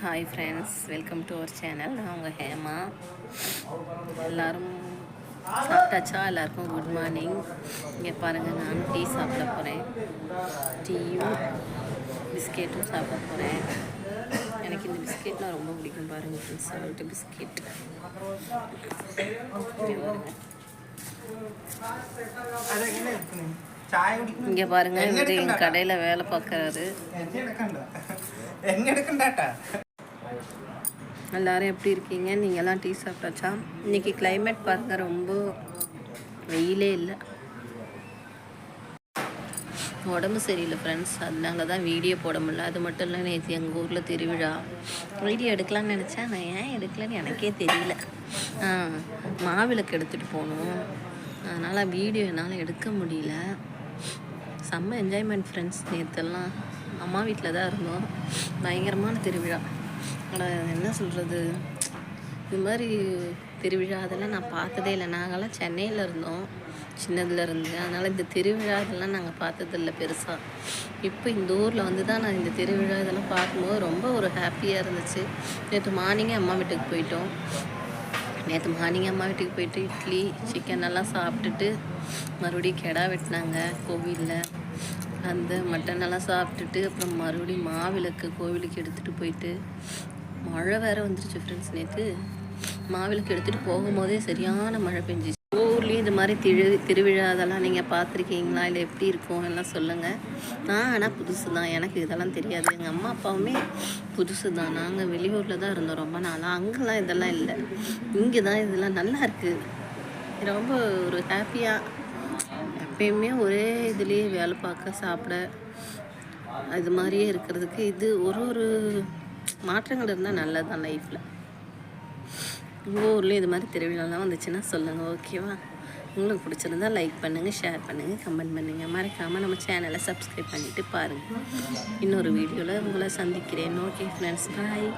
Hi friends, welcome to our channel. நான் உங்கள் ஹேமா. எல்லோரும் சாப்பிட்டாச்சா? எல்லாருக்கும் குட் மார்னிங். இங்கே பாருங்கள், நான் டீ சாப்பிட போகிறேன். டீயும் பிஸ்கெட்டும் சாப்பிட போகிறேன். எனக்கு இந்த பிஸ்கெட்லாம் ரொம்ப பிடிக்கும். பாருங்கள் ஃப்ரெண்ட்ஸ், சால்ட்டு பிஸ்கெட். இங்கே பாருங்க, இவர் எங்கள் கடையில் வேலை பார்க்குறாரு. எல்லாரும் எப்படி இருக்கீங்க? நீங்கள்லாம் டீ சாப்பிட்டாச்சா? இன்றைக்கி கிளைமேட் பாருங்கள், ரொம்ப வெயிலே இல்லை. உடம்பு சரியில்லை ஃப்ரெண்ட்ஸ், அதனால தான் வீடியோ போட முடியல. அது மட்டும் இல்லை, நேற்று எங்கள் ஊரில் திருவிழா. வீடியோ எடுக்கலான்னு நினச்சேன், நான் ஏன் எடுக்கலன்னு எனக்கே தெரியல. மாவிளக்கு எடுத்துகிட்டு போகணும், அதனால் வீடியோ என்னால் எடுக்க முடியல. செம்ம என்ஜாய்மெண்ட் ஃப்ரெண்ட்ஸ். நேற்றெல்லாம் அம்மா வீட்டில் தான் இருந்தோம். பயங்கரமான திருவிழா. ஆனால் என்ன சொல்கிறது, இது மாதிரி திருவிழா அதெல்லாம் நான் பார்த்ததே இல்லை. நாங்கள்லாம் சென்னையில் இருந்தோம் சின்னதுலேருந்து. அதனால் இந்த திருவிழா இதெல்லாம் நாங்கள் பார்த்ததில்ல பெருசாக. இப்போ இந்த ஊரில் வந்து தான் நான் இந்த திருவிழா இதெல்லாம் பார்க்கும்போது ரொம்ப ஒரு ஹாப்பியாக இருந்துச்சு. நேற்று மார்னிங்கே அம்மா வீட்டுக்கு போயிட்டோம். நேற்று மார்னிங் அம்மா வீட்டுக்கு போயிட்டு இட்லி சிக்கன் எல்லாம் சாப்பிட்டுட்டு மறுபடியும் கெடா வெட்டினாங்க கோவிலில். அந்த மட்டன் எல்லாம் சாப்பிட்டுட்டு அப்புறம் மறுபடியும் மாவிளக்கு கோவிலுக்கு எடுத்துகிட்டு போயிட்டு, மழை வேறு வந்துருச்சு ஃப்ரெண்ட்ஸ். நேற்று மாவிளக்கு எடுத்துகிட்டு போகும்போதே சரியான மழை பெஞ்சிச்சு. ஊர்லேயும் இது மாதிரி திருவிழா அதெல்லாம் நீங்கள் பார்த்துருக்கீங்களா? இல்லை எப்படி இருக்கும் எல்லாம் சொல்லுங்கள். நான் ஆனால் புதுசு தான், எனக்கு இதெல்லாம் தெரியாது. எங்கள் அம்மா அப்பாவுமே புதுசு தான். நாங்கள் வெளியூரில் தான் இருந்தோம் ரொம்ப நாளாக. அங்கெல்லாம் இதெல்லாம் இல்லை, இங்கே தான் இதெல்லாம் நல்லா இருக்குது. ரொம்ப ஒரு ஹாப்பியாக, எப்பயுமே ஒரே இதுலேயே வேலை பார்க்க சாப்பிட இது மாதிரியே இருக்கிறதுக்கு இது ஒரு மாற்றங்கள் இருந்தால் நல்லது தான் லைஃப்பில். உங்கள் ஊர்லேயும் இது மாதிரி திருவிழாலாம் வந்துச்சுன்னா சொல்லுங்கள், ஓகேவா? உங்களுக்கு பிடிச்சிருந்தா லைக் பண்ணுங்கள், ஷேர் பண்ணுங்கள், கமெண்ட் பண்ணுங்கள். மறக்காமல் நம்ம சேனலை சப்ஸ்கிரைப் பண்ணிவிட்டு பாருங்கள். இன்னொரு வீடியோவில் உங்களை சந்திக்கிறேன். ஓகே ஃப்ரெண்ட்ஸ், பாய்.